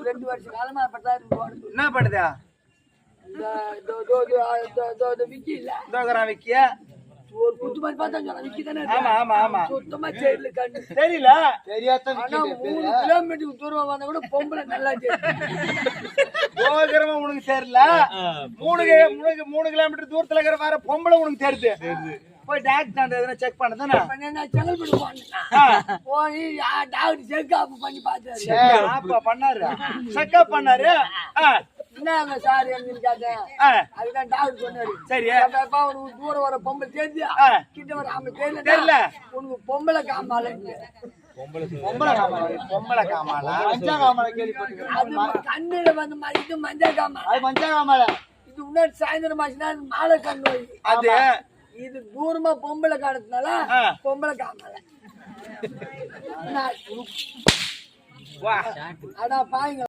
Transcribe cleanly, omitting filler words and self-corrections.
2 வருஷ காலமா பட்டாரு போடுது. என்ன பண்ணுதா விக்கி இல்ல விக்கிய ஒரு குத்து மாதிரி பார்த்தா விக்கி தானே. ஆமா ஆமா ஆமா சுத்தமா செயல் கண்ணு தெரியல தெரியாத 3 கிலோமீட்டருக்கு தூரம் வந்தா கூட பொம்பளை நல்லா போகிறவ உனக்கு தெரியல 3 கிலோமீட்டர் தூரத்துல இருக்கிற வேற பொம்பளை உனக்கு தெரியுது போய் டாக்டர் எதனா செக் பண்ணதானே செங்கல்பட்டு போய் டாக்டர் செக்அப் பண்ணி பார்த்தாரு. அப்பா பண்ணாரு செக்அப் பண்ணாரு. என்ன சார் எங்களுக்கு கேட்டேன். அதுதான் டாக்டர் சொன்னாரு. சரி உனக்கு தூரம் வர பொம்பளை தெரிஞ்சா கிட்ட வர அவங்க தெரியல உனக்கு பொம்பளை காமால பொம்பளை காமாலா அது கண்ணுல வந்து இது மஞ்சள் காமால மஞ்சள் காமால இது முன்னாடி சாயந்தரம் ஆச்சுன்னா மாலை கண் நோய். அது இது தூரமா பொம்பளை காணதுனால பொம்பளை காமால. அதான் பாருங்க